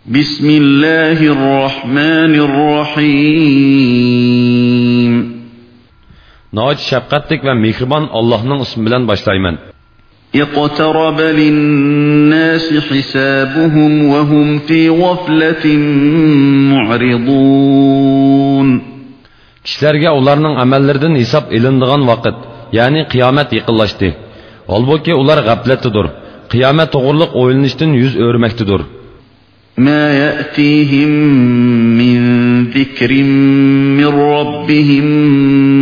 Bismillahirrahmanirrahim. Nəhayət şəfqətlik və mehriban Allah'ın ismi bilan başlayman. اقترب للناس حسابهم وهم في غفلة معرضون. Kişilərə onların əməllərindən hesab elindiğan vaqt, yəni qiyamət yaqınlaşdı. Halbuki ular qəflətdədir. Qiyamət toğruluq oylanışdan yüz örməkdədir. ما يأتيهم من ذكر من ربهم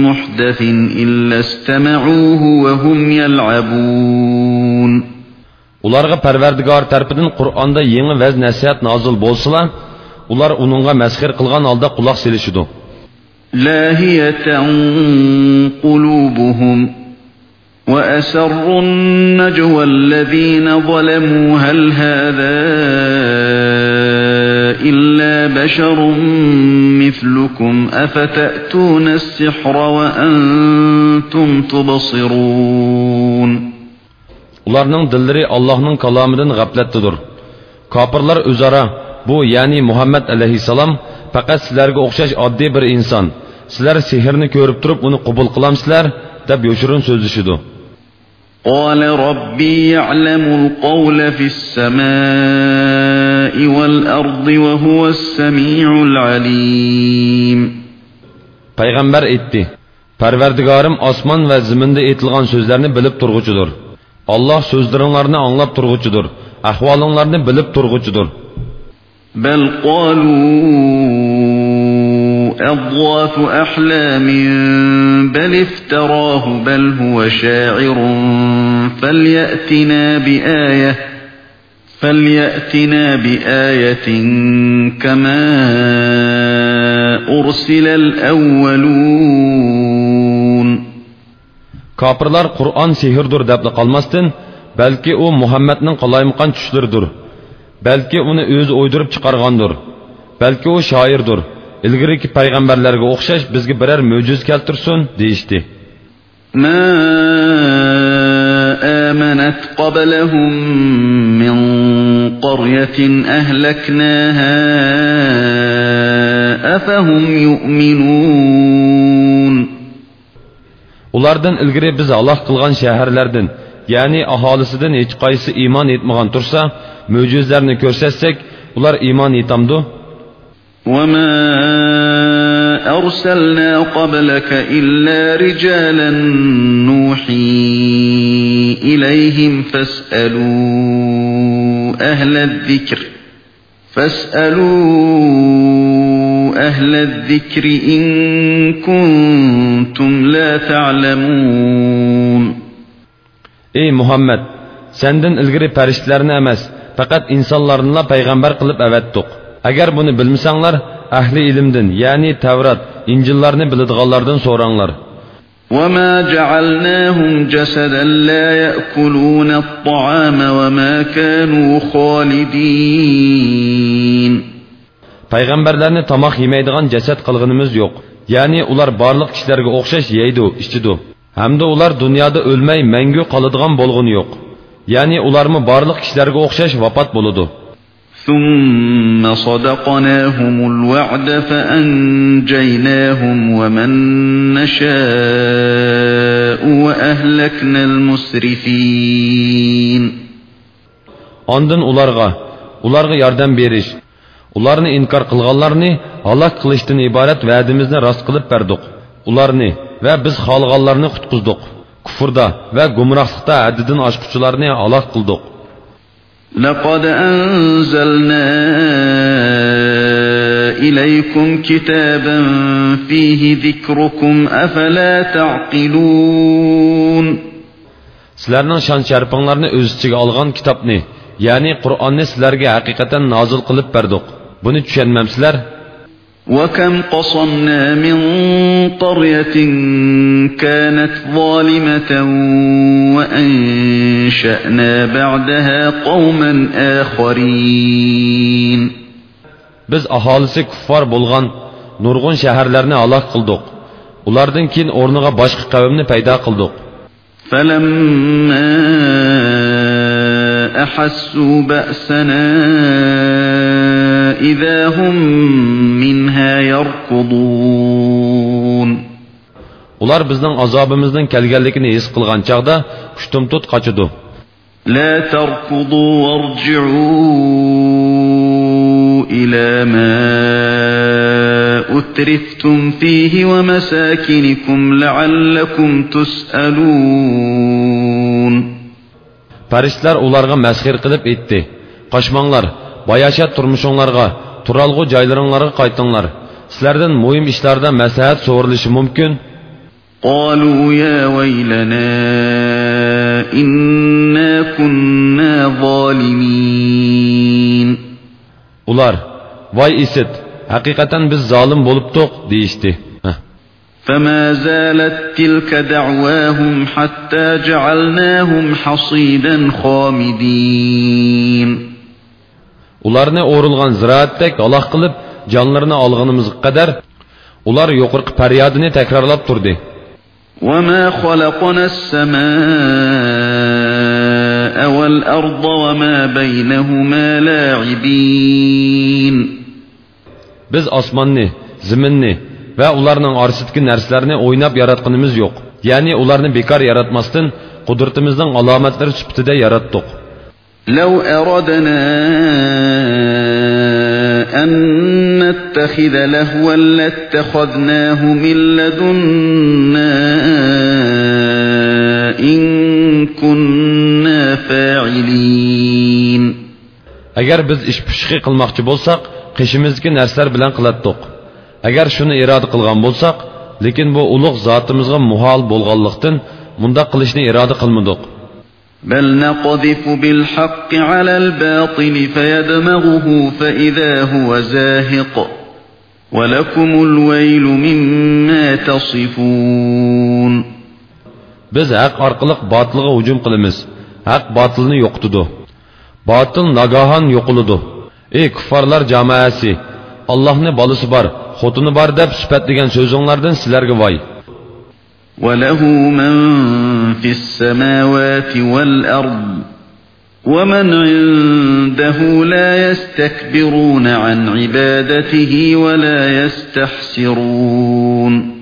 محدث إلا استمعوه وهم يلعبون. Ularga Parvardigor tarafidan Qur'onda yangi vaz nasihat nozil bo'lsa, ular uningga masxir qilgan holda quloq selishidi. لاهية قلوبهم وأسروا النجوى الذين ظلموا هل هذا إلا بشر مثلكم أفتأتون السحر وأنتم تبصرون. Ularning dillari Allohning kalomidan g'aflatdadir. Kofirlar o'zaro bu, ya'ni Muhammad alayhisalom faqat sizlarga o'xshash oddiy bir inson. Sizlar sehrni ko'rib turib uni qabul qilamsizlar deb yoshirin so'zlashidi. قال ربي يعلم القول في السماء والأرض وهو السميع العليم. Payg'ambar aytdi: Parvardigorim osmon va zaminda aytilgan so'zlarni bilib turg'uchidir. Allah so'zlaringlarni anglab turg'uchidir. Ahvolinglarni bilib turg'uchidir. بل قالوا أضغاث أحلام بل افتراه بل هو شاعر فليأتنا بآية كما أرسل الأولون. Kafirlar Qur'on sehrdir deb qalmasdan, balki u Muhammadning qalaymaqan tushlaridir. Balki uni o'zi o'ydirib chiqargandir. Balki u shoirdir. İlgiriki payg'ambarlarga o'xshash bizga biror mo'jiz keltirsin deyishdi. Ma amanat qablahum min qaryatin ahlaknaha afahum yu'minun. Ulardan ilgiri biz halok qilgan shaharlardan, ya'ni aholisidan hech qaysi iymon etmagan tursa, mo'jizlarni ko'rsatsak, ular iymon etamdi. وما أرسلنا قبلك إلا رجالا نوحي إليهم فاسألوا أهل الذكر إن كنتم لا تعلمون. Ey Muhammed, senden ilgiri periştlerini emas, fakat insanlarınla peygamber kılıp evettik. Agar buni bilmasanglar, ahli ilmdan, ya'ni Tavrat, İncillarni biladiganlardan so'ranglar. وَمَا جَعَلْنَاهُمْ جَسَدًا لَا يَأْكُلُونَ الطَّعَامَ وَمَا كَانُوا خَالِدِينَ. Payg'ambarlarni tamoq yemaydigan jasad qilganimiz yo'q. Ya'ni ular barliq kishilarga o'xshash yeydi, ichidi. Hamda ular dunyoda o'lmay mangu qoladigan bo'lg'ini yo'q. Ya'ni ularmi barliq kishilarga o'xshash vafot bo'ladi. ثم صدقناهم الوعد فأنجيناهم ومن نشاء وأهلكنا المسرفين. Ondan ularga yordam berish, ularni inkor qilganlarni halok qilishdan iborat va'dimizni rost qilib berdik. Ularni va biz xohlaganlarni qutqizdik. Kufrda va gumrohlikda haddidan oshquchilarni halok qildik. لقد أنزلنا إليكم كتابا فيه ذكركم أفلا تعقلون. Sizlarning şan şərifinglarni öz içiga algan kitapni, yani Qur'onni sizlarga haqiqatan nozil qilib berdik. Buni tushunmamsizlar? وَكَمْ قَصَمْنَا مِنْ قَرْيَةٍ كَانَتْ ظَالِمَةً وَأَنْشَأْنَا بَعْدَهَا قَوْمًا آخَرِينَ. Biz aholisi kuffar bo'lgan nurg'un shaharlarni halok qildik. Ulardan keyin o'rniga boshqa qavmni paydo qildik. فَلَمَّا أَحَسُّوا بَأْسَنَا إذا هم منها يركضون Ular bizning azobimizning kelganligini his qilgan chaqda kuchtumtut qochidi. لا تركضوا وارجعوا إلى ما أترفتم فيه ومساكنكم لعلكم تسألون Farishtalar ularga masxir qilib aytdi. Qochmanglar, bayashat turmushinglarga, turalg'u joylaringlarga qaytinglar. Sizlardan muhim ishlarda maslahat so'rilishi mumkin. قالوا يا ويلنا إنا كنا ظالمين Ular, voy isit, haqiqatan biz zolim bo'libdik deyishdi. فما زالت تلك دعواهم حتى جعلناهم حصيدا خامدين Ularni o'rilgan ziroatdek aloq qilib, jonlarini olganimizga qadar ular yo'qirqi faryodini takrorlab turdi. وما خلقنا السماء والأرض وما بينهما لاعبين Biz osmonni, zaminni va ularning orasidagi narsalarni o'ynab yaratganimiz yo'q. Ya'ni ularni bekor yaratmasdan qudratimizning alomatlari sifatida yaratdik. لو أردنا أن نتخذ لهوا لاتخذناه من لدنا إن كنا فاعلين Agar biz ish pishqi qilmoqchi bo'lsak, qishimizdagi narsalar bilan qilatdik. Agar shuni iroda qilgan bo'lsak, lekin bu ulug' zotimizga muhol bo'lganlikdan bunda qilishni iroda qilmadik. بل نقذف بالحق على الباطل فيدمغه فإذا هو زاهق ولكم الويل مما تصفون Biz haq orqali botilga hujum qilamiz. Haq botilni yo'qitadi. Botil nagahan yo'qiladi. Ey kuffarlar jamoasi, Allohning bolasi bor, xotini bor deb sifatlagan so'zinglardan sizlarga voy. وله من في السماوات والأرض ومن عنده لا يستكبرون عن عبادته ولا يستحسرون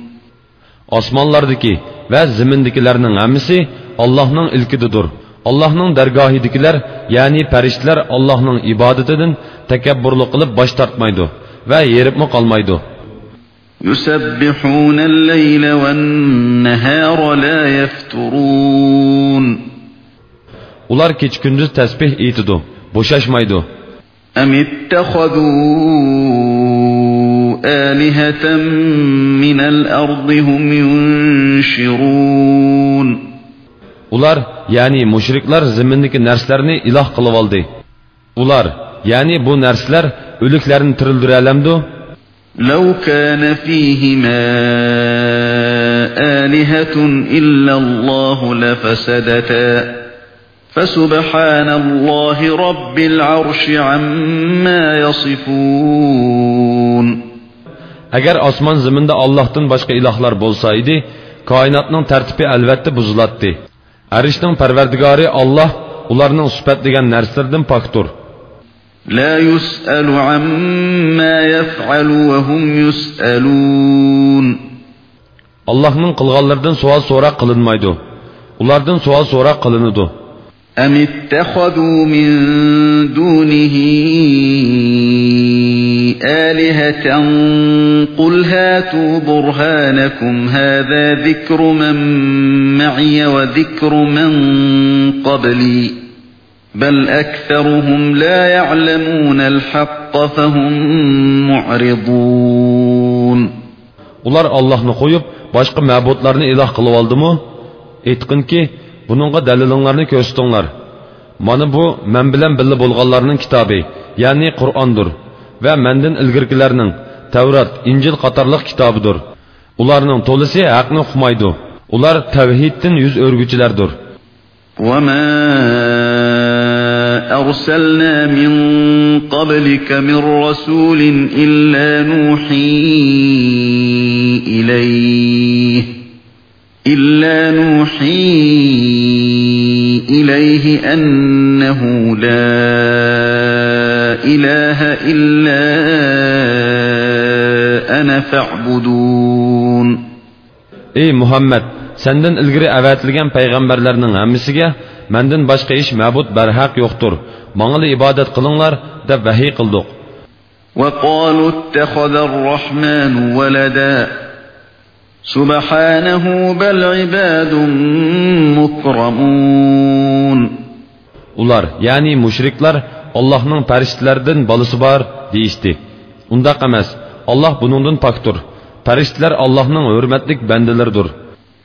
Osmonlardagi va zamindagilarning hammasi Allohning ilkididir. Allohning dargohidagilar, ya'ni farishtalar Allohning ibodatidan takabburlik qilib bosh tortmaydi va yeribmi qolmaydi. يسبحون الليل والنهار لا يفترون Ular kecha kunduz tasbih aytidi, bo'shashmaydi. أم اتخذوا آلهة من الأرض هم ينشرون Ular, ya'ni mushriklar zimindagi narsalarni iloh qilib oldi. Ular, ya'ni bu narsalar o'liklarni tiriltira olamdi. لو كان فيهما آلهة إلا الله لفسدتا فسبحان الله رب العرش عما يصفون Agar osmon zaminda Allohdan boshqa ilohlar bo'lsa edi, koinotning tartibi albatta buzilatdi. Arishning parvardigori Alloh ularning sifatlagan narsalardan pokdir. لا يسأل عما يفعل وهم يسألون Allohning qilganlaridan savol so'roq qilinmaydi. Ulardan savol so'roq qilinadi. أم اتخذوا من دونه آلهة قل هاتوا برهانكم هذا ذكر من معي وذكر من قبلي بل أكثرهم لا يعلمون الحق فهم معرضون Ular Allohni qo'yib, boshqa ma'budlarni iloh qilib oldimi? Aytqinki, buningga dalilinglarni ko'rsatinglar. Mana bu men bilan birga bo'lganlarning kitobi, ya'ni Qur'ondir va mendan ilgirkilarning Tavrat, Injil qatorliq kitobidir. Ularning to'lisi haqni uqmaydi. Ular tavhiddan yuz o'rguvchilardir. وما أرسلنا من قبلك من رسول إلا نوحي إليه أنه لا إله إلا أنا فاعبدون. Ey Muhammed, senden ilgiri avatilgan payg'ambarlarning hammasiga mendan boshqa ish ma'bud barhaq yo'qdir. Menga ibodat qilinglar deb vahiy qildik. وقالوا اتخذ الرحمن ولدا سبحانه بل عباد مكرمون. Ular, ya'ni mushriklar Allohning farishtalaridan bolasi bor deyishdi. Undaq emas. Allah buningdan pokdir. Farishtalar Allohning hurmatlik bandalaridir.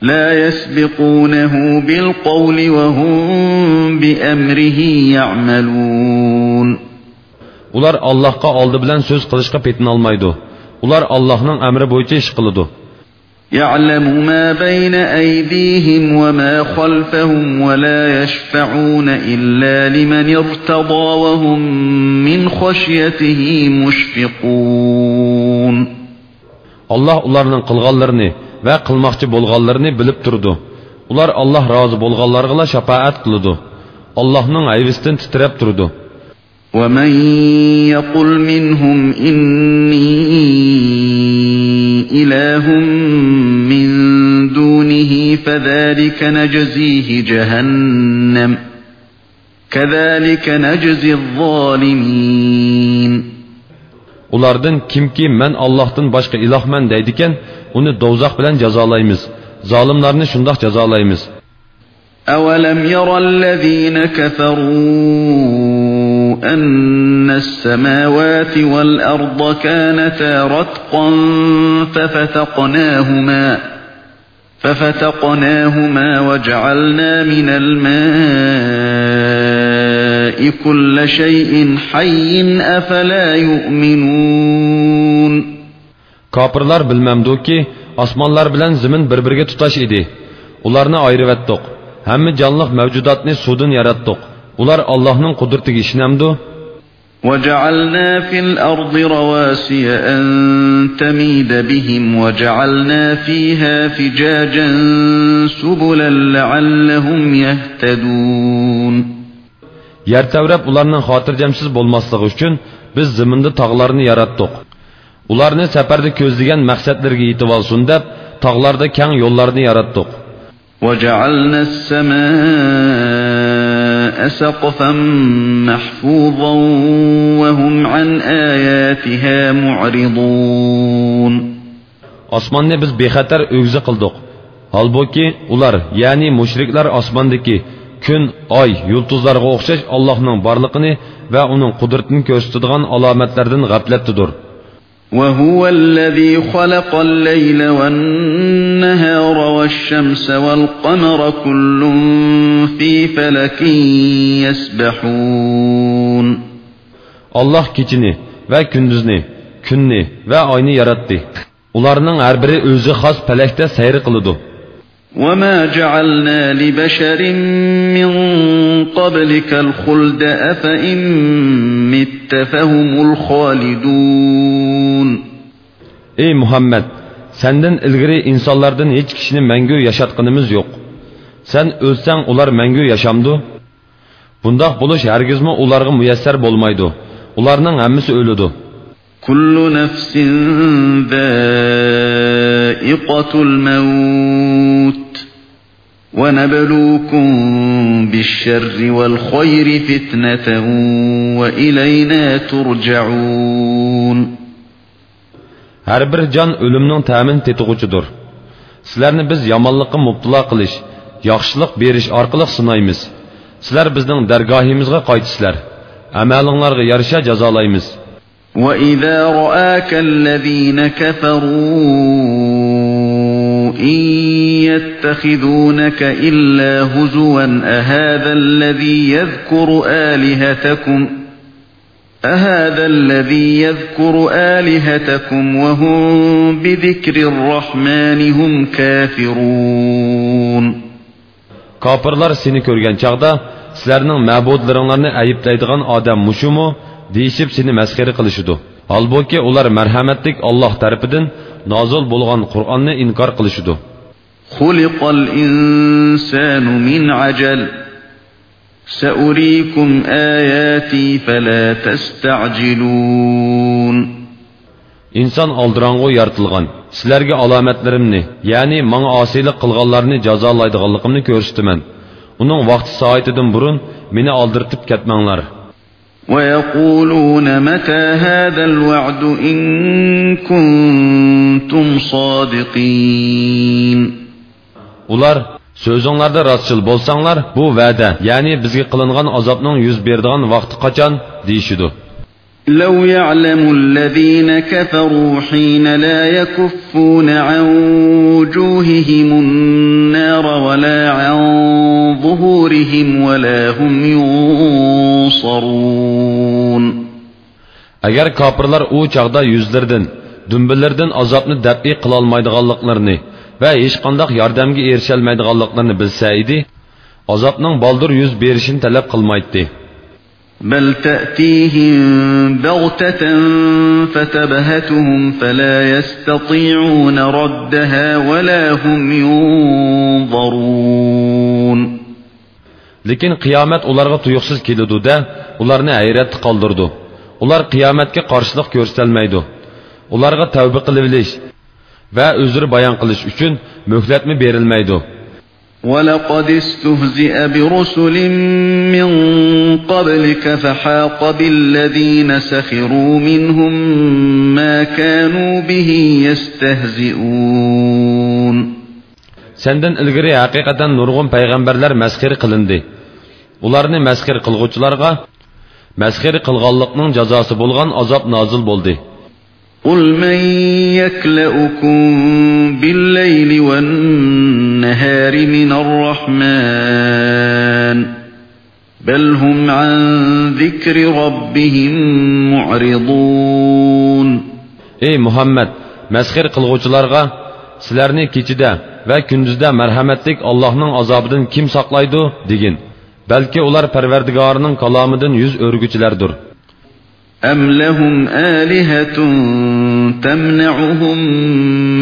لا يسبقونه بالقول وهم بأمره يعملون. Ular Allohga oldi bilan so'z qilishga petin olmaydi. Ular Allohning amri bo'yicha ish qiladi. يعلم ما بين أيديهم وما خلفهم ولا يشفعون إلا لمن ارتضى وهم من خشيته مشفقون. Allah ularning qilganlarini va qilmoqchi bo'lganlarini bilib turdi. Ular Allah rozi bo'lganlarga shafaat qiladi. Allohning ayvisdan titrab turdi. ومن يقل منهم إني إله من دونه فذلك نجزيه جهنم كذلك نجزي الظالمين. Ulardan kimki men Allohdan boshqa ilohman deydigan, uni do'zax bilan jazolaymiz. Zolimlarni shundoq jazolaymiz. أولم يرى الذين كفروا أن السماوات والأرض كانتا رتقا ففتقناهما وجعلنا من الماء كل شيء حي أفلا يؤمنون. Kafirlar bilmemdi ki osmonlar bilan zamin bir-biriga tutash edi. Ularni ayirib hamma jonliq mavjudotni suvdan yaratdik. Ular Allohning qudratiga ishonamdi. وجعلنا في الأرض رواسي أن تميد بهم وجعلنا فيها فجاجا سبلا لعلهم يهتدون. Yer tavrab ularning xotirjamsiz bo'lmasligi uchun biz zaminda tog'larni yaratdik. Ularni safarda ko'zlagan maqsadlarga yetib olsin deb tog'larda keng yo'llarni yaratdik. وجعلنا السماء سقفا محفوظا وهم عن آياتها معرضون. Osmonni biz bexatar o'g'zi qildik. Halbuki ular, ya'ni mushriklar osmondagi kun, oy, yulduzlarga o'xshash Allohning borlig'ini va uning qudratini ko'rsatadigan alomatlardan g'aflatdadir. وهو الذي خلق الليل والنهار والشمس والقمر كل في فلك يسبحون. Allah kechini va kunduzni, kunni va oyni yaratdi. Ularning har biri o'zi xos falakda sayr qiladi. وما جعلنا لبشر من قبلك الخلد أفإن مت فهم الخالدون. Ey Muhammed, senden ilgari insonlardan hech kishini mangu yashatganimiz yo'q. Sen o'lsang ular mangu yashamdi. Bundoq bo'lish hargizmi ularga muyassar bo'lmaydi. Ularning hammasi o'ladi. Kullu nafsin dha'iqatul maut wa nabluukum bish-sharri wal khayri fitnatan wa ilayna turja'un. Har bir jon o'limning ta'min tetug'uchidir. Sizlarni biz yomonlikqa mubtilo qilish, yaxshilik berish orqali sinaymiz. Sizlar bizning dargohimizga qaytisizlar. Amalinglarga yarasha jazolaymiz. وَإِذَا رَآكَ الَّذِينَ كَفَرُوا إِن يَتَّخِذُونَكَ إِلَّا هُزُوًا أَهَذَا الَّذِي يَذْكُرُ آلِهَتَكُمْ وَهُمْ بِذِكْرِ الرَّحْمَنِ هُمْ كَافِرُونَ. Kafirlar seni ko'rgan chaqda sizlarning ma'budlaringlarni ayiblaydigan odam mushumu deyishib seni masxara qilishidi. Halbuki ular marhamatlik Alloh tarafidan nozil bo'lgan Qur'onni inkor qilishidi. Xuliqal insanu min ajal سأريكم آياتي فلا تستعجلون. İnsan aldırangı yaratılgan. Sizlerge alametlerimni, yani bana asilik kılganlarını cazalaydıganlıkımni görüştümen. Onun vakti saatidin burun beni aldırtıp ketmenler. وَيَقُولُونَ مَتَى هَذَا الْوَعْدُ إِن كُنتُمْ صَادِقِينَ. Ular, sözünlerde rastçıl bolsanlar, bu vədə, yani bizge kılıngan azapның yüz berdiğen vakti kaçan deyişidu. لَوْ يَعْلَمُ الَّذ۪ينَ كَفَرُوا حِينَ لَا يَكُفُّونَ عَنْ وُجُوهِهِمُ النَّارَ وَلَا عَنْ ظُهُورِهِمْ وَلَا هُمْ يُنْصَرُونَ. Eğer kapırlar o çağda yüzlerden, dümbüllerden azapını dəb'i kılalmaydıqallıqlarını ve hiç qandaq yardımga erişelmaydıqallıqlarını bilsəydi, azapның baldır yüz berişini talep qılmaydı. بل تأتيهم بغتة فتبهتهم فلا يستطيعون ردها ولا هم ينظرون. Lekin qiyomat ularga tuyuqsiz keladi da, ularni hayratga qoldirdi. Ular qiyomatga qarshilik ko'rsatilmaydi. Ularga tavba qilib va uzr bayon qilish uchun muhlatmi berilmaydi. وَلَقَدِ اسْتُهْزِئَ بِرُسُلٍ مِّن قَبْلِكَ فَحَاقَ بِالَّذِينَ سَخِرُوا مِنْهُم مَّا كَانُوا بِهِ يَسْتَهْزِئُونَ. Senden ilgiri haqiqatan nurg'un payg'ambarlar masxir qilindi. Ularni masxir qilguvchilarga masxir qilganlikning jazosi bo'lgan azob nozil bo'ldi. قُلْ مَنْ يَكْلَؤُكُمْ بِاللَّيْلِ وَالنَّهَارِ مِنَ الرَّحْمَنِ بَلْ هُمْ عَنْ ذِكْرِ رَبِّهِمْ مُعْرِضُونَ. Ey Muhammed, masxir qilguvchilarga sizlarni kechida va kunduzda marhamatlik Allohning azobidan kim saqlaydi degin. Balki ular Parvardigorining kalomidan yuz o'rguchilardir. أَمْ لَهُمْ آلِهَةٌ تَمْنَعُهُمْ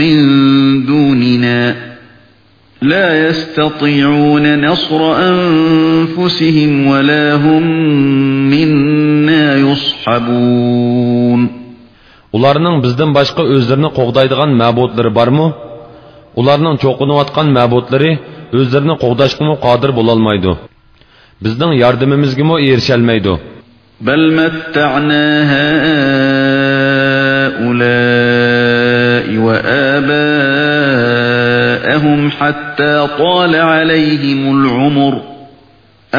مِنْ دُونِنَا لَا يَسْتَطِيعُونَ نَصْرَ أَنفُسِهِمْ وَلَا هُمْ مِنَّا يُصْحَبُونَ. Ularning bizden başqa özlerini qoğdaydigan ma'budlari barmı? Ularning çoğunuvatgan ma'budlari özlerini qoğdaşqımı qadir bolalmaydı. Bizden yardımımızgı mı erişelmeydi. بَلْ مَتَّعْنَا هَؤُلَاءِ وَآبَاءَهُمْ حَتَّى طَالَ عَلَيْهِمُ الْعُمُرُ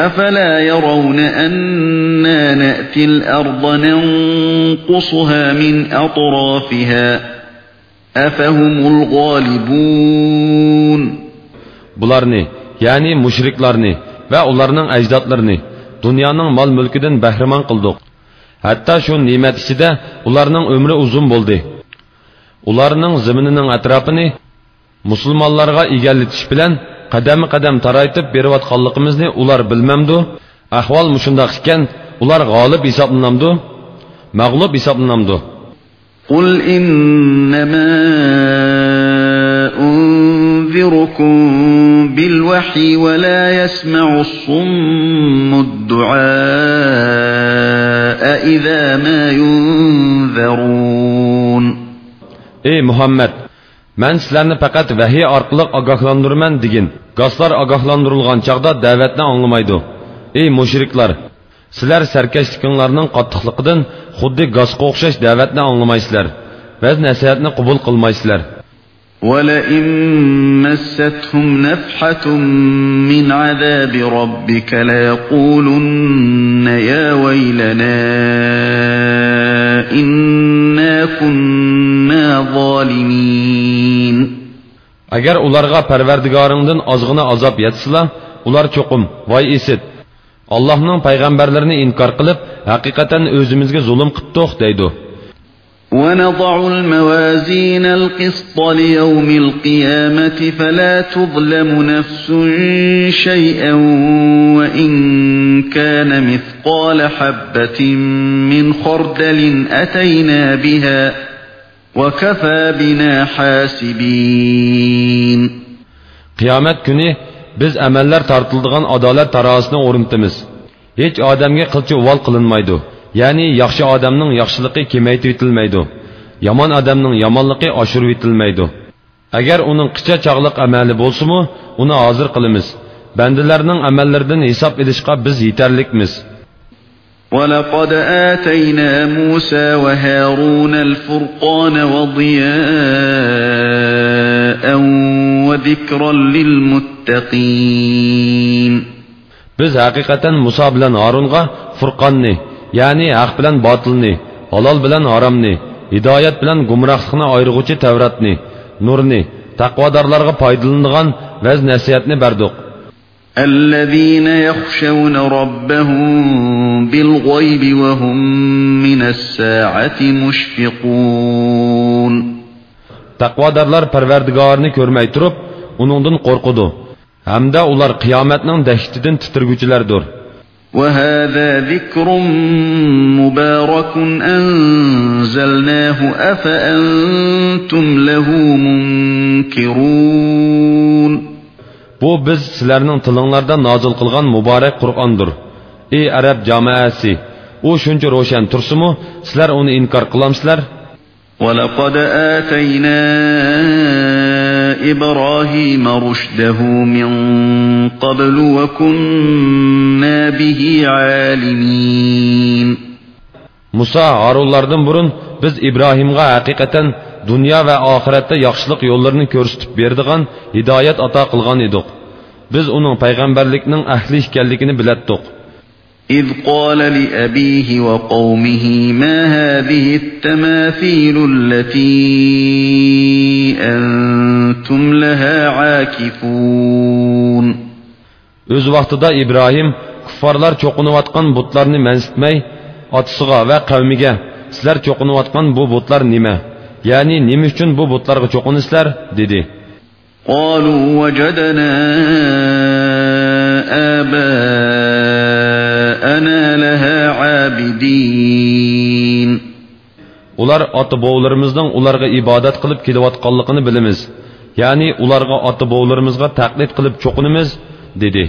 أَفَلَا يَرَوْنَ أَنَّا نَأْتِي الْأَرْضَ نَنْقُصُهَا مِنْ أَطْرَافِهَا أَفَهُمُ الْغَالِبُونَ. Bularni, yani müşriklarni ve onlarının ecdatlarını dünyanın mal mülküden bəhrəman qıldıq. Hatta şu nimet içinde ularının ömrü uzun boldu. Ularının zəmininin ətrafını musulmanlarga egalletiş bilen qadam-qadam taraytıp berivatqanlığımızı ular bilmemdu. Ahval muşundaq iken ular g'olib hisoblanamdu, mag'lub hisoblanamdu. Qul innama unzirukum bil vahyi ve la yesma'u summud du'a iza ma yunzarun. Ey Muhammed, men sizlarni faqat vahiy orqali ogohlantirman degin. Goslar ogohlantirilgan chaqda da'vatni anglamaydi. Ey mushriklar, sizlar sarkashliklarning qattiqligidan xuddi gosga o'xshash da'vatni anglamaysizlar va nasihatni qabul qilmaysizlar. وَلَئِن مَّسَّتْهُمْ نَفْحَةٌ مِّنْ عَذَابِ رَبِّكَ لَيَقُولُنَّ يَا وَيْلَنَا إِنَّا كُنَّا ظَالِمِينَ. Agar ularga Parvardigoringdan ozg'ina azob yetsila, ular cho'qim, voy esit, Allohning payg'ambarlarini inkor qilib, haqiqatan o'zimizga zulm qildik deydi. وَنَضَعُ الْمَوَازِينَ الْقِسْطَ لِيَوْمِ الْقِيَامَةِ فَلَا تُظْلَمُ نَفْسٌ شَيْئًا وَإِنْ كَانَ مِثْقَالَ حَبَّةٍ مِّنْ خَرْدَلٍ أَتَيْنَا بِهَا وَكَفَى بِنَا حَاسِبِينَ. Kıyamet günü biz əməllər tartıldıgan adalet tarasını orintimiz. hech odamga qilcha uvol qilinmaydi. Ya'ni yaxshi odamning yaxshiligi kemaytirib etilmaydi. Yomon odamning yomonligi oshirib etilmaydi. Agar uning qicha chog'liq amali bo'lsa-mu, uni hozir qilamiz. Bandalarning amallaridan hisob edishga biz yetarlikmiz. وَلَقَدْ آتَيْنَا مُوسَى وَهَارُونَ الْفُرْقَانَ وَضِيَاءً وَذِكْرًا لِلْمُتَّقِينَ Biz haqiqatan Musa bilan Harunga Furqonni, ya'ni haq bilan botilni, halol bilan haromni, hidoyat bilan gumrohlikni ayirg'uvchi Tavratni, nurni, taqvodorlarga foydalanadigan vaz nasihatni berdik. الذين يخشون ربهم بالغيب وهم من الساعة مشفقون Taqvodorlar Parvardigorini ko'rmay turib, uningdan qo'rqidi. Hamda ular qiyomatning dahshatidan titirguchilardir. وهذا ذكر مبارك أنزلناه أفأنتم له منكرون Bu biz sizlarning tilinglarda nozil qilgan muborak Qur'ondir. Ey arab jamoasi, u shuncha ro'shan tursimu, sizlar uni inkor qilamsizlar? وَلَقَدْ آتَيْنَا إِبْرَاهِيمَ رُشْدَهُ مِنْ قَبْلُ وَكُنَّا بِهِ عَالِمِينَ Musa Harunlardan burun biz İbrahimga haqiqatan dünya ve ahirette yaxshilik yo'llarini ko'rsatib berdigan hidoyat ato qilgan edik. Biz uning payg'ambarlikning ahli ekanligini bilatdik. إذ قال لأبيه وقومه ما هذه التماثيل التي أنتم لها عاكفون Öz vaqtida İbrahim kuffarlar cho'qinayotgan butlarni mansitmay, otasiga va qavmiga sizlar cho'qinayotgan bu butlar nima? Ya'ni nima uchun bu butlarga cho'qinsizlar dedi. قالوا وجدنا آباءنا لها عابدين Ular ota-bovlarimizning ularga ibodat qilib kelayotganligini bilamiz. Ya'ni ularga ota-bovlarimizga taqlid qilib cho'qinamiz dedi.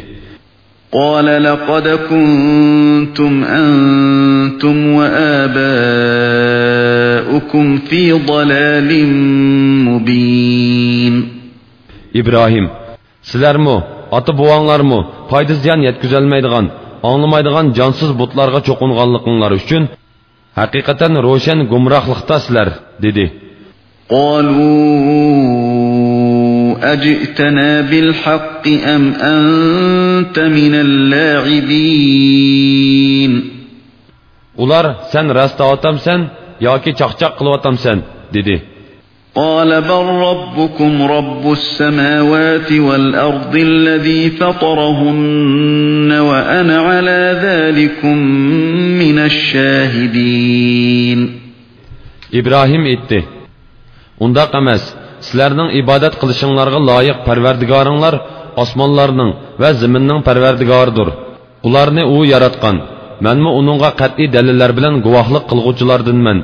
قال لقد كنتم أنتم وآباؤكم في ضلال مبين İbrahim, sizlermi, ata-bovanglarmi foyda ziyon yetkazolmaydigan, anglamaydigan jonsiz butlarga cho'qinganliklaringiz uchun haqiqatan ro'shan gumrohlikda sizlar dedi. قالوا أجئتنا بالحق أم أنت من اللاعبين Ular sen rasta atamsan yoki chaqchaq qilayotamsan dedi. قال بل ربكم رب السماوات والأرض الذي فطرهن وأنا على ذلكم من الشاهدين İbrahim etti. Undaq emas, sizlarning ibodat qilishinglarga loyiq Parvardigoringlar osmonlarning va zaminning Parvardigoridir. Ularni u yaratgan. Menmi uningga qat'iy dalillar bilan guvohlik qilguvchilardanman.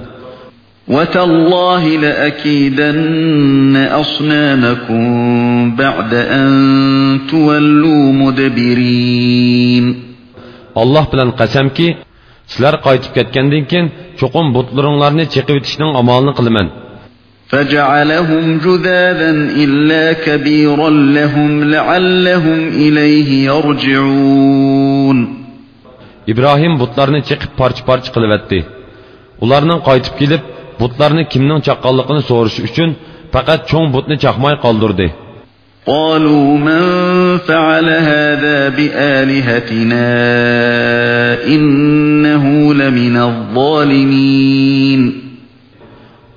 وَتَاللَّهِ لَأَكِيدَنَّ أَصْنَامَكُمْ بَعْدَ أَنْ تُوَلُّوا مُدْبِرِينَ Allah bilan qasamki, sizlar qaytib ketgandan keyin cho'qim butlaringlarni cheqib etishning amalini qilaman. فَجَعَلَهُمْ جُذَاذًا إِلَّا كَبِيرًا لَهُمْ لَعَلَّهُمْ إِلَيْهِ يَرْجِعُونَ İbrahim butlarni cheqib parcha-parcha qilib etdi. Ularning qaytib kelib, butlarni kimning chaqqanligini so'rash uchun faqat cho'ng butni chaqmay qoldirdi. قالوا من فعل هذا بآلهتنا إنه لمن الظالمين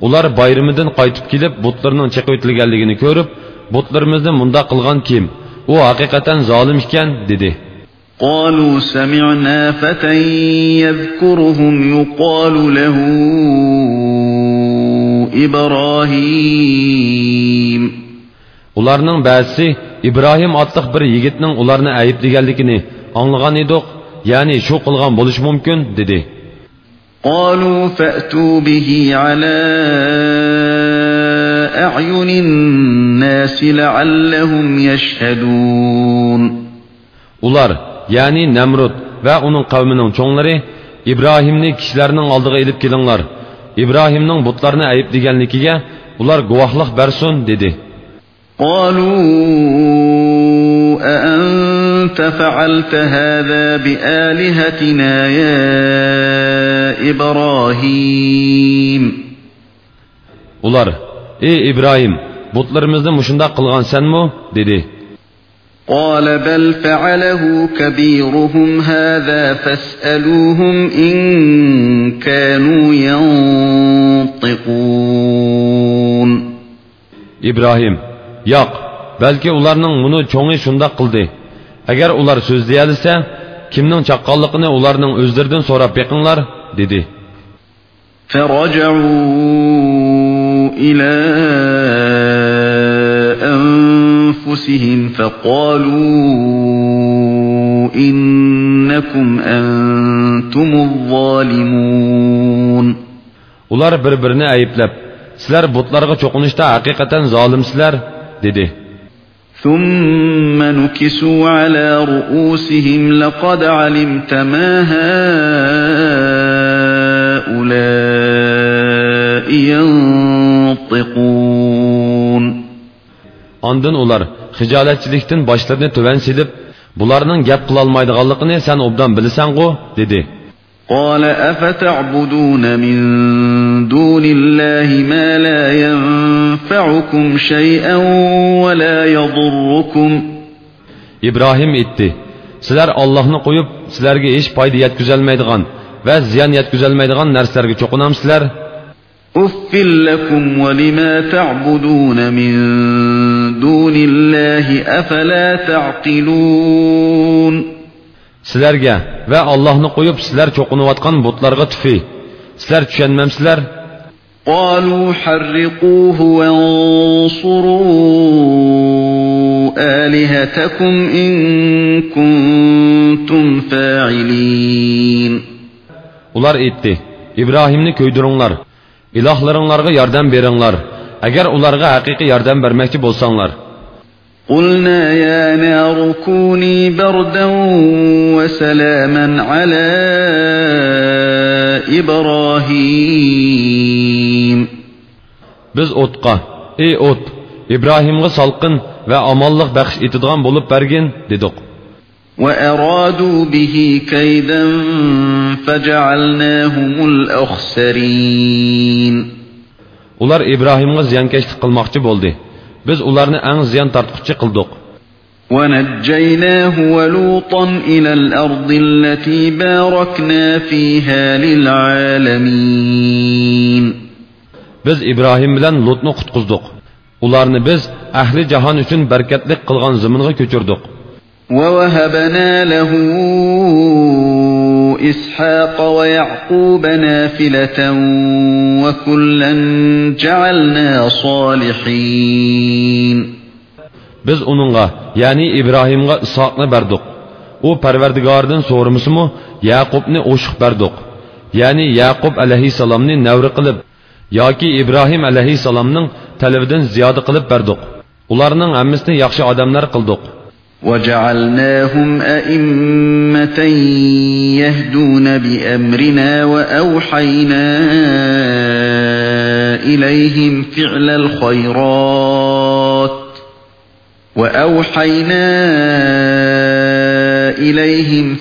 Ular bayramidan qaytib kelib, butlarning cheqib etilganligini ko'rib, butlarimizni munda qilgan kim? U haqiqatan zolim ekan dedi. قالوا سمعنا فتى يذكرهم يقال له إبراهيم Ularning ba'zisi İbrahim adlı bir yigitning ularni ayiblaganligini anglagan edik, ya'ni shu qilgan bo'lishi mumkin dedi. قالوا فأتوا به على أعين الناس لعلهم يشهدون Ular, ya'ni Namrud va uning qavmining cho'nglari İbrahimni kishilarning oldiga elib kelinglar. İbrahimning butlarni ayiblaganligiga ular guvohlik bersin dedi. قالوا أأنت فعلت هذا بآلهتنا يا إبراهيم Ular, ey İbrahim, butlarimizni mushundoq qilgan senmi? dedi. قال بل فعله كبيرهم هذا فاسألوهم إن كانوا ينطقون. İbrahim, yo'q, balki ularning buni cho'ngi shundoq qildi. Agar ular so'zlayalsa, kimning chaqqonligini ularning o'zlaridan so'rab beqinglar, dedi. فرجعوا إلى أنفسهم فقالوا إنكم أنتم الظالمون. Ular bir-birini ayıplab, sizlar butlarga cho'qinishda haqiqatan zolimsizlar, dedi. ثم نكسوا على رؤوسهم لقد علمت ما هؤلاء ينطقون. Ondan ular xijolatchilikdan boshlarini tuvan silib, bularning gap qila olmaydiganligini sen obdan bilasan-ku, dedi. قال أفتعبدون من دون الله ما لا ينفعكم شيئا ولا يضركم. İbrahim etti. Sizlar Allah'ını qo'yib, sizlarga hech foyda yetkazolmaydigan va ziyon yetkazolmaydigan narsalarga cho'qinamsizlar. أف لكم ولما تعبدون من دون الله أفلا تعقلون. Sizlarga va Allohni qo'yib sizlar cho'qinayotgan butlarga tufi. Sizlar tushunmamsizlar? قالوا حرقوه وانصروا آلهتكم إن كنتم فاعلين. Ular aytdi: İbrahimni ko'ydiringlar. İlahlaringlarga yordam beringlar. Agar ularga haqiqiy yordam bermoqchi bo'lsanglar. قلنا يا نار كوني بردا وسلاما على إبراهيم. Biz o'tqa, ey o't, İbrahimga salqin va omonlik baxsh etadigan bo'lib bergin, dedik. وأرادوا به كيدا فجعلناهم الأخسرين. Ular İbrahimga ziyonkashlik qilmoqchi bo'ldi. Biz ularni eng ziyon tortquchi qildik. ونجيناه ولوطا إلى الأرض التي باركنا فيها للعالمين. Biz İbrahim bilan Lutni qutqizdik. Ularni biz ahli jahon uchun barakatli qilgan zaminga ko'chirdik. ووهبنا له إسحاق ويعقوب نافلة وكلا جعلنا صالحين. Biz onunğa, yani İbrahim'e İshaqni berdik. O Parvardigordan so'ramasimi, Yaqubni o'shiq berdik. Yani Yaqub alayhissalomni navri qilib, yoki İbrahim alayhissalomning talabidan ziyoda qilib berdik. Ularning hammasini yaxshi odamlar qildik. وجعلناهم أئمة يهدون بأمرنا وأوحينا إليهم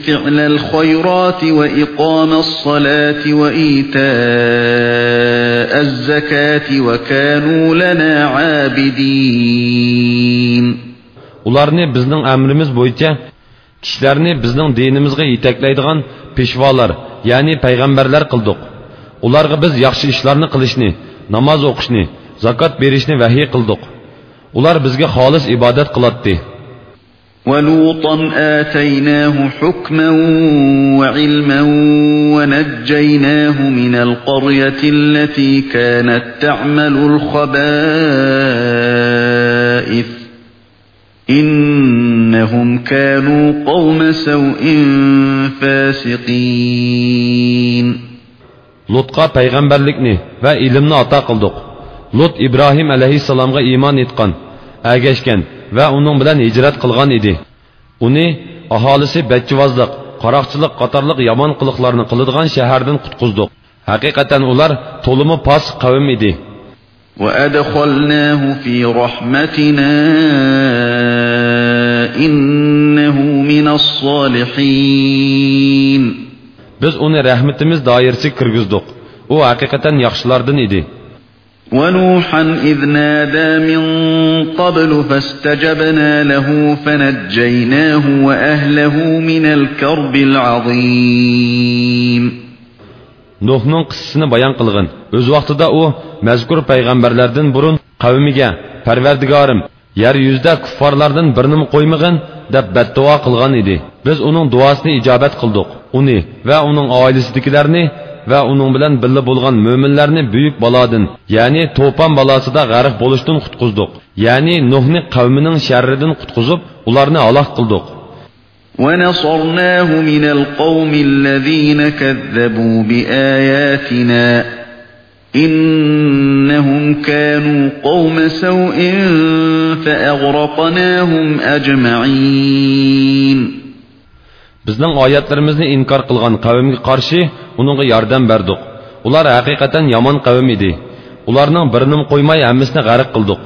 فعل الخيرات وإقام الصلاة وإيتاء الزكاة وكانوا لنا عابدين. Ularni bizning amrimiz bo'yicha kishilarni bizning dinimizga yetaklaydigan peshvolar, ya'ni payg'ambarlar qildik. Ularga biz yaxshi ishlarni qilishni, namoz o'qishni, zakot berishni vahiy qildik. Ular bizga xolis ibodat qiladi. وَلُوطًا آتَيْنَاهُ حُكْمًا وَعِلْمًا وَنَجَّيْنَاهُ مِنَ الْقَرْيَةِ الَّتِي كَانَتْ تَعْمَلُ الْخَبَائِثَ إِنَّهُمْ كَانُوا قَوْمَ سَوْءٍ فَاسِقِينَ. Lutqa payg'ambarlikni va ilmni ato qildik. Lut İbrahim alayhissalomga iymon etgan, agashgan va uning bilan hijrat qilgan edi. Uni aholisi badchivozlik, qaroqchilik qatorliq yomon qiliqlarni qiladigan shahardan qutqizdik. Haqiqatan ular to'limi pos qavm edi. وأدخلناه في رحمتنا إنه من الصالحين. Biz uni rahmetimiz doirasiga kirgizdik. U haqiqatan yaxshilardan edi. ونوحا إذ نادى من قبل فاستجبنا له فنجيناه وأهله من الكرب العظيم. Nuhning qissasini bayon qilgan. O'z vaqtida u mazkur payg'ambarlardan burun qavmiga Parvardigorim, yer yuzida kuffarlardan birini qo'ymag'in deb badduo qilgan edi. Biz uning duosini ijobat qildik. Uni va uning oilasidagilarni va uning bilan birga bo'lgan mo'minlarni buyuk balodan, ya'ni to'pon balosida g'arq bo'lishdan qutqizdik. Ya'ni Nuhning qavmining sharridan qutqizib, ularni halok qildik. ونصرناه من القوم الذين كذبوا بآياتنا إنهم كانوا قوم سوء فأغرقناهم أجمعين. Bizning oyatlarimizni inkor qilgan qavmga qarshi uningga yordam berdik. Ular haqiqatan yomon qavm edi. Ularning birini qo'ymay hammasini g'arq qildik.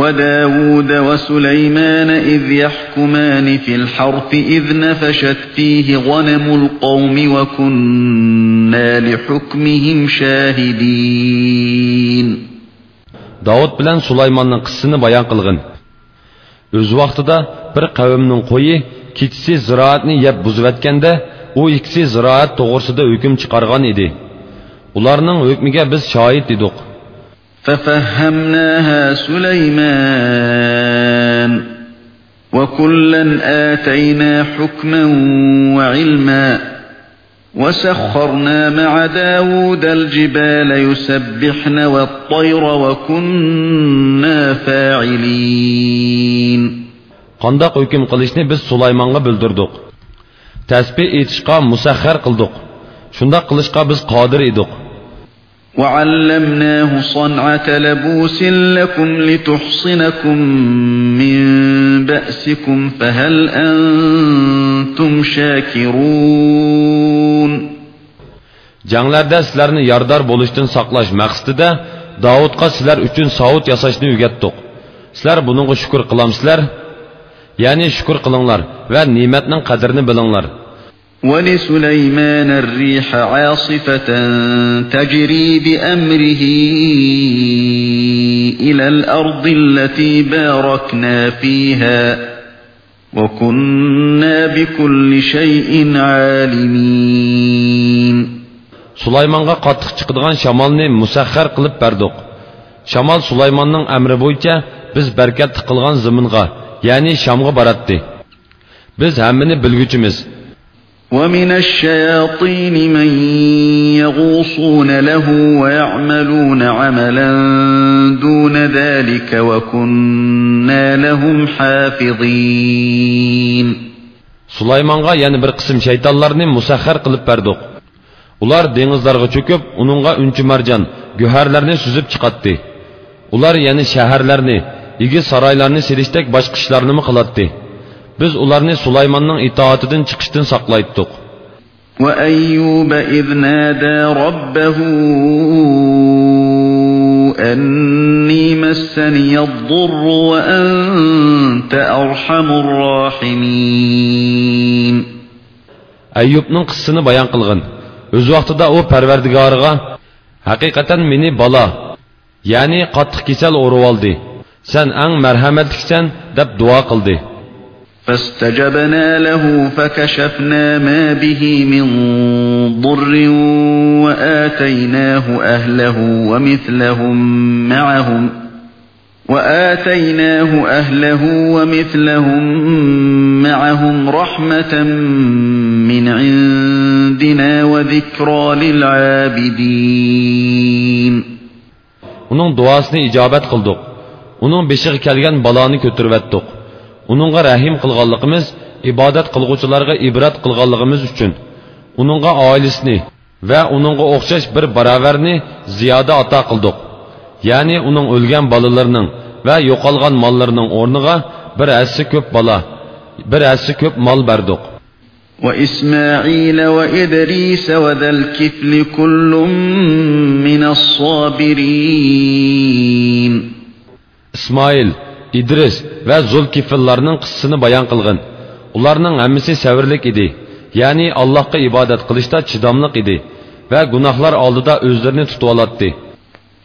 وداود وسليمان إذ يحكمان في الحرث إذ نفشت فيه غنم القوم وكنا لحكمهم شاهدين. Davud bilan Sulaymonning qissasini bayon qilgan. O'z vaqtida bir qavmning qo'yi kechisi ziroatni yeb buzayotganda, u ikkisi ziroat to'g'risida hukm chiqargan edi. Ularning hukmiga biz shohid edik. ففهمناها سليمان وكلا آتينا حكما وعلما وسخرنا مع داود الجبال يسبحن والطير وكنا فاعلين. Qandaq hukm qilishni biz Sulaymonga bildirdik. Tasbih etishqa musaxxar qildik. Shunda qilishqa biz qodir edik. وعلمناه صنعة لبوس لكم لتحصنكم من بأسكم فهل أنتم شاكرون. Janglarda sizlarni yordar bo'lishdan saqlash maqsadida Davudga sizlar uchun savut yasashni o'rgatdik. Sizlar buningga shukr qilamsizlar? Ya'ni shukr qilinglar va ne'matning qadrini bilinglar. ولسليمان الريح عاصفة تجري بأمره إلى الأرض التي باركنا فيها وكنا بكل شيء عالمين. Sulaymonga qattiq chiqadigan shamolni musaxxar qilib berdik. Shamol Sulaymonning amri bo'yicha biz barkat qilgan zaminga, ya'ni Shamga baratdi. Biz hammani bilguchimiz. ومن الشياطين من يغوصون له ويعملون عملا دون ذلك وكنا لهم حافظين. Sulaymonga yana bir qism shaytonlarni musaxxar qilib berdik. Ular dengizlarga cho'kib, uningga unchi marjon, go'harlarni suzib chiqatdi. Ular yana shaharlarni, igi saroylarni silishdek boshqa ishlarni qilatdi. Biz ularni Sulaymonning itoatidan chiqishdan saqlaytdik. وأيوب إذ نادى ربه أني مسني الضر وأنت أرحم الراحمين. Ayyubning qissasini bayon qilgan. O'z vaqtida u Parvardigoriga haqiqatan meni balo, ya'ni qattiq kasal o'rib oldi. Sen eng marhamatliksan deb duo qildi. فاستجبنا له فكشفنا ما به من ضر وآتيناه أهله ومثلهم معهم رحمة من عندنا وذكرى للعابدين. Uning duosini ijobat qildik. Uning beshiga kelgan baloni ko'tarib o'tdik. Uningga rahim qilganligimiz, ibodat qilguvchilarga ibrat qilganligimiz uchun, uningga oilasini va uningga o'xshash bir barobarni ziyoda ato qildik. Ya'ni uning o'lgan bolalarining va yo'qolgan mollarining o'rniga bir hassa ko'p bola, bir hassa ko'p mol berdik. وإسماعيل وإدريس وذا الكفل كل من الصابرين. İsmail, İdris ve Zulkifillarning qissasini bayon qilgan. Ularning hammasi savrlik edi. Ya'ni Allohga ibodat qilishda chidamliq edi va gunohlar oldida o'zlarini tutib oladi.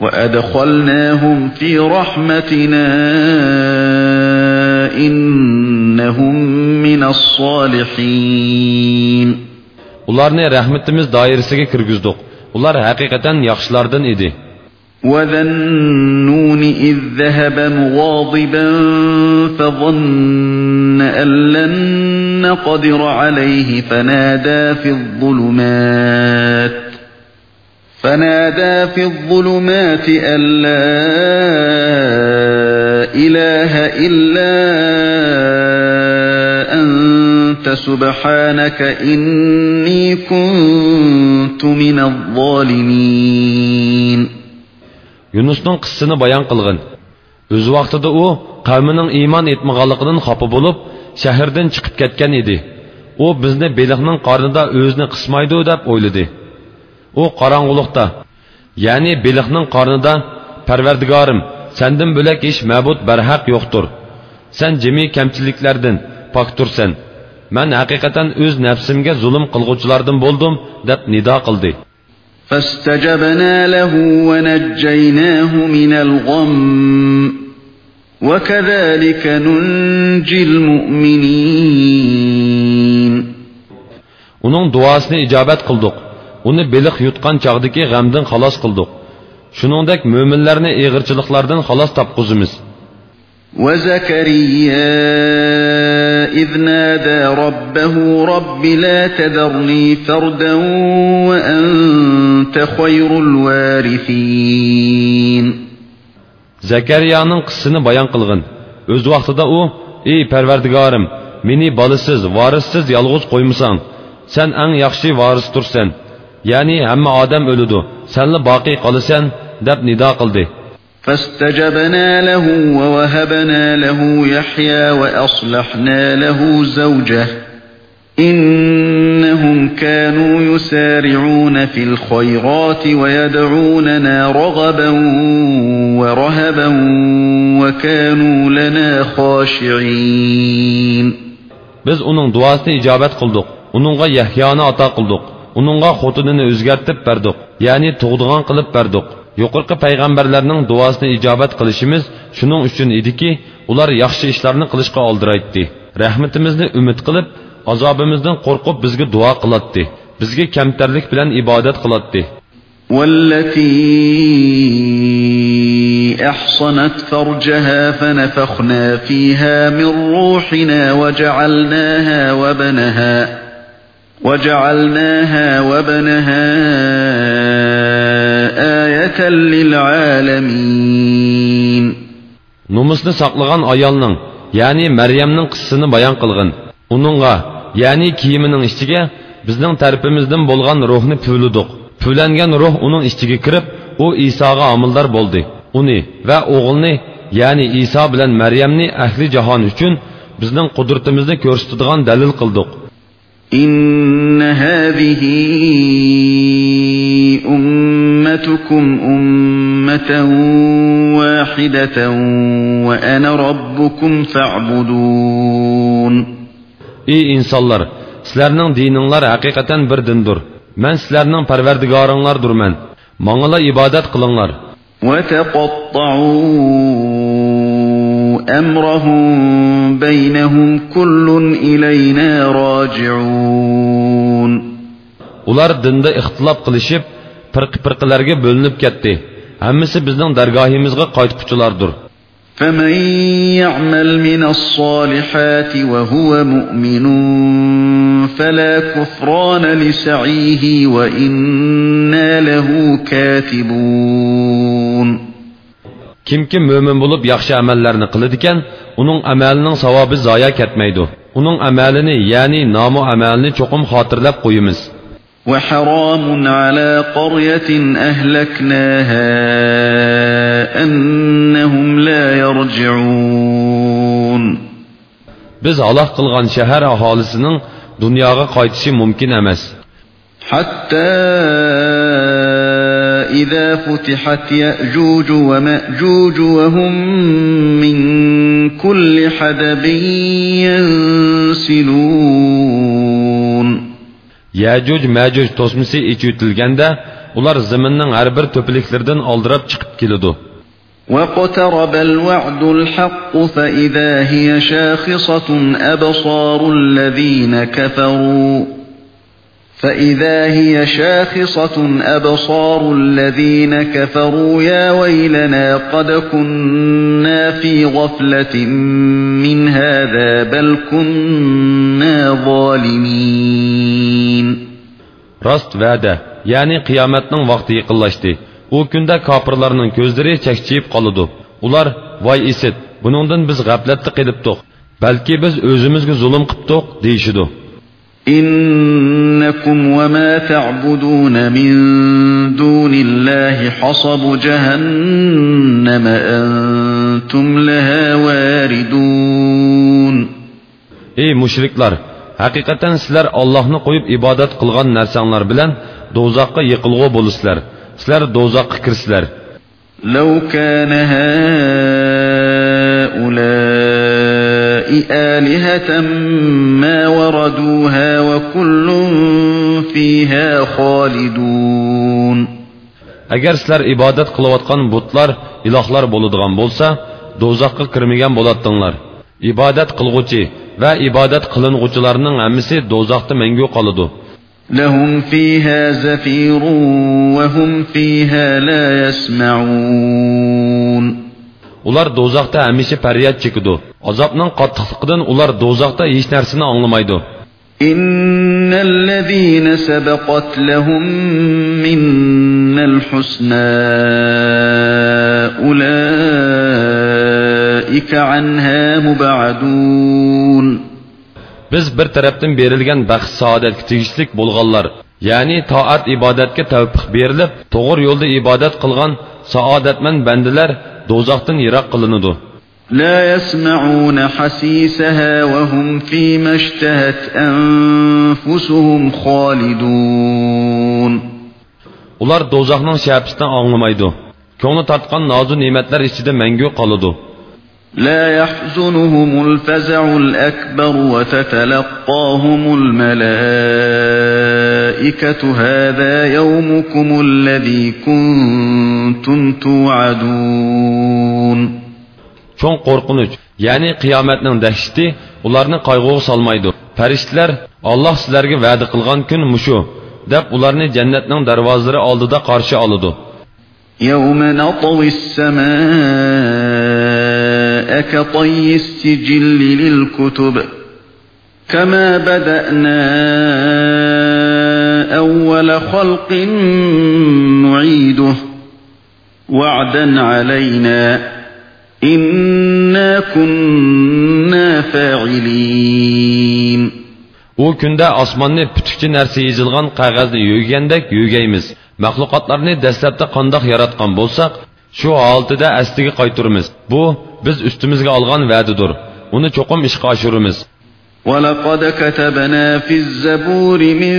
وأدخلناهم في رحمتنا إنهم من الصالحين. Ularni rahmatimiz doirasiga kirgizdik. Ular haqiqatan yaxshilardan edi. وذا النون إذ ذهب مغاضبا فظن أن لن نقدر عليه فنادى في الظلمات أن لا إله إلا أنت سبحانك إني كنت من الظالمين. Yunus'ning qissasini bayon qilgan. O'z vaqtida u qavmining iymon etmaganligidan xafa bo'lib, shahardan chiqib ketgan edi. U bizni beliqning qornida o'zini qismaydi deb o'yladi. U qorong'ulikda, ya'ni beliqning qornida, Parvardigorim, sendan bo'lak hech ma'bud barhaq yo'qdir. Sen jami kamchiliklardan poktursan. Men haqiqatan o'z nafsimga zulm qilguvchilardan bo'ldim deb nido qildi. فاستجبنا له ونجيناه من الغم وكذلك ننجي المؤمنين. Uning duosini ijobat qildik. Uni beliq yutgan chaqdagi g'amdan xalos qildik. Shuningdek mo'minlarni eg'irchiliklardan xalos topqizamiz. وزكريا إذ نادى ربه رب لا تذرني فردا وأنت خير الوارثين. Zakariyaning qissasini bayon qilgan. O'z vaqtida u: "Ey Parvardigorim, meni bolasiz, varissiz yolg'iz qo'ymasang, sen eng yaxshi varisdirsan. Ya'ni hamma odam o'ladi, senla boqiy qolasan" deb nido qildi. فاستجبنا له ووهبنا له يحيى وأصلحنا له زوجه إنهم كانوا يسارعون في الخيرات ويدعوننا رغبا ورهبا وكانوا لنا خاشعين. Biz uning duosini ijobat qildik. Uningga Yahyoni ato qildik. Uningga xotinini o'zgartib berdik, ya'ni tug'digan qilib berdik. Yuqorqi payg'ambarlarning duosini ijobat qilishimiz shuning uchun ediki, ular yaxshi ishlarni qilishga oldiraydi. Rahmatimizni umid qilib, azobimizdan qo'rqib bizga duo qiladi. Bizga kamtarlik bilan ibodat qiladi. والتي أحصنت فرجها فنفخنا فيها من روحنا وجعلناها وبنها آية للعالمين. Numusni saqlagan ayolning, ya'ni Maryamning qissasini bayon qilgan. Uningga, ya'ni kiyimining ichiga bizning tarafimizdan bo'lgan ruhni puvladik. Puvlangan ruh uning ichiga kirib, u Isoga amildor bo'ldi. Uni va o'g'ilni, ya'ni Iso bilan Maryamni ahli jahon uchun bizning qudratimizni ko'rsatadigan dalil qildik. إن هذه أمتكم أمة واحدة وأنا ربكم فاعبدون. Ey insonlar, sizlarning dininglar haqiqatan bir dindir. Men sizlarning parvardigoringlardurman. Menga ibodat qilinglar. وتقطعوا أمرهم بينهم كل إلينا راجعون. Ular dinda ixtilof qilishib, firqa-firqalarga bo'linib ketdi. Hammasi bizning dargohimizga qaytquchilardir. فمن يعمل من الصالحات وهو مؤمن فلا كفران لسعيه وإنا له كاتبون. Kimki mo'min bo'lib yaxshi amallarni qiladi ekan, uning amalining savobi zoya ketmaydi. Uning amalini, ya'ni nomu amalini cho'qim xotirlab qo'yamiz. وحرام على قرية أهلكناها أنهم لا يرجعون. Biz halok qilgan shahar aholisining dunyoga qaytishi mumkin emas. حتى إذا فتحت يأجوج ومأجوج وهم من كل حدب ينسلون. Yajuj Majuj tosmisi ichitilganda ular zaminning har bir to'piliklaridan oldirab chiqib keladi. واقترب الوعد الحق فإذا هي شاخصة أبصار الذين كفروا يا ويلنا قد كنا في غفلة من هذا بل كنا ظالمين. Rast va'da, ya'ni qiyomatning vaqti yaqinlashdi. U kunda kofirlarning ko'zlari chakchiyib qoladi. Ular voy esit, buningdan biz g'aflatda qilibdik. Balki biz o'zimizga zulm qilibdik deyshidi. إنكم وما تعبدون من دون الله حصب جهنم أنتم لها واردون. Ey mushriklar, haqiqatan sizlar Allohni qo'yib ibodat qilgan narsanglar bilan do'zaxga yiqilg'u bo'lisizlar. Sizlar do'zaxga kirsizlar. لو كان هؤلاء آلهة ما وردوها وكل فيها خالدون. Agar sizlar ibodat qilayotgan butlar ilohlar bo'ladigan bo'lsa, do'zaxga kirmagan bo'lardinglar. Ibodat qilguvchi va ibodat qilinuvchilarning hammasi do'zaxda mangu qoladi. لهم فيها زفير وهم فيها لا يسمعون. Ular do'zaxda hamisha faryod chekidi. Azobning qattiqligidan ular do'zaxda hech narsani anglamaydi. إن الذين سبقت لهم منا الحسنى أولئك عنها مبعدون. Biz bir tarafdan berilgan baxt saodatga tegishlik bo'lganlar, ya'ni toat ibodatga tavfiq berilib, to'g'ri yo'lda ibodat qilgan saodatmand bandalar do'zaxdan yiroq qilinadi. لا يسمعون حسيسها وهم فيما اشتهت أنفسهم خالدون. Ular do'zaxning shapisidan anglamaydi. Ko'ngli tortgan nozu ne'matlar ichida mangu qoladi. لا يحزنهم الفزع الأكبر وتتلقاهم الملائكة هذا يومكم الذي كنتم توعدون. Cho'ng qo'rqinch, ya'ni qiyomatning dahshati ularni qayg'uga solmaydi. Farishtalar Alloh sizlarga va'da qilgan kun mushu deb ularni jannatning darvozalari oldida qarshi oladi. يوم نطوي السماء كطي السجل للكتب كما بدأنا أول خلق نعيده وعدا علينا إنا كنا فاعلين. U kunda osmonni putukchi narsa yozilgan qog'ozni yo'ygandek yo'ygaymiz. Mahluqotlarni dastlabda qandoq yaratgan bo'lsak, shu holatida asliga qaytaramiz. Bu biz ustimizga olgan va'dadir. Uni cho'qim ishga oshiramiz. وَلَقَدْ كَتَبْنَا فِي الزَّبُورِ مِنْ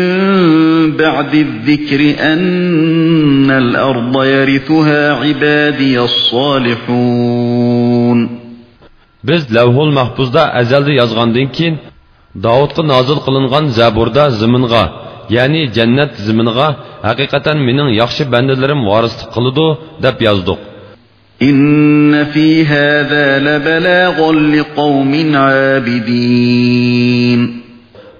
بَعْدِ الذِّكْرِ أَنَّ الْأَرْضَ يَرِثُهَا عِبَادِيَ الصَّالِحُونَ. Biz Lavhul Mahfuzda azalda yozgandan keyin Davudga nozil qilingan Zaburda ziminga, ya'ni jannat ziminga haqiqatan mening yaxshi bandalarim varislik qiladi deb yozdik. إن في هذا لبلاغا لقوم عابدين.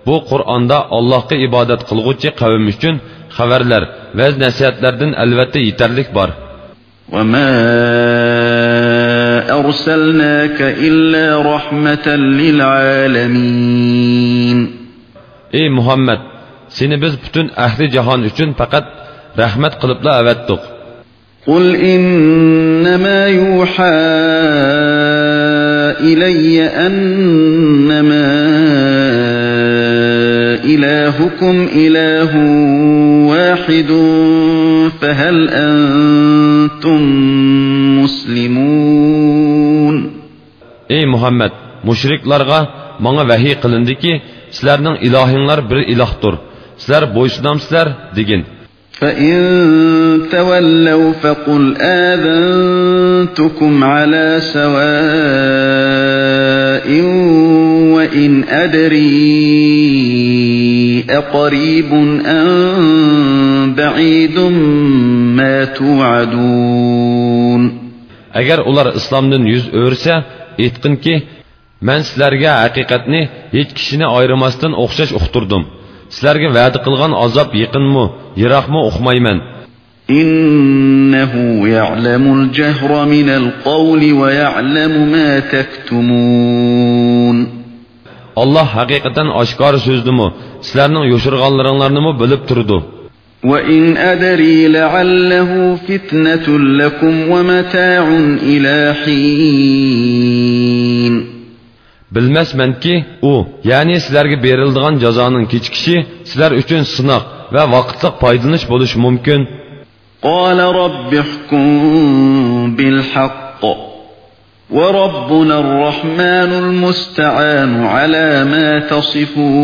Bu Qur'onda Allohga ibodat qilguvchi qavm uchun xabarlar va nasihatlardan albatta yetarlik bor. وما أرسلناك إلا رحمة للعالمين. Ey Muhammad, seni biz butun ahli jahon uchun faqat rahmat qilibla avatdik. قل إنما يوحى إلي أنما إلهكم إله واحد فهل أنتم مسلمون. Ey Muhammad, mushriklarga bana vahiy qilindi ki sizlarning ilohinglar bir ilohdir. Sizlar bo'ysunamsizlar degin. فَإِن تَوَلَّوْا فَقُلْ آذَنْتُكُمْ عَلَى سَوَاءٍ وَإِنْ أَدْرِي أَقَرِيبٌ أَمْ بَعِيدٌ مَا تُوعَدُونَ. Agar ular islomdan yuz o'rsa, aytqinki, men sizlarga haqiqatni hech kishini ayirmasdan o'xshash uqtirdim. Sizlarga va'da qilgan azob yaqinmi, yiroqmi uqmayman. İnnehu ya'lamul cehra minel qawli ve ya'lamu ma taktumun. Allah haqiqatan oshkor so'zdimi, sizlarning yo'shirganlaringlarni bilib turdi. وَإِنْ أَدْرِي لَعَلَّهُ فِتْنَةٌ لَكُمْ وَمَتَاعٌ إِلَى حِينٍ. Bilmasmanki, ya'ni sizlarga beriladigan jazoning kechikişi sizlar uchun sinoq va vaqtliq foydalanish bo'lishi mumkin. قَالَ رَبِّ احْكُم بِالْحَقِّ وَرَبُّنَا الرَّحْمَنُ الْمُسْتَعَانُ عَلَى مَا تَصِفُونَ.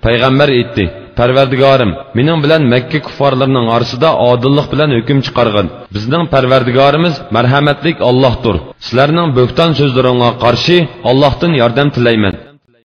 Payg'ambar aytdi: Parvardigorim, mening bilan Makka kuffarlarining orasida odillik bilan hukm chiqargan. Bizning Parvardigorimiz marhamatlik Allohdir. Sizlarning bo'kton so'zlaringizga qarshi Allohdan yordam tilayman.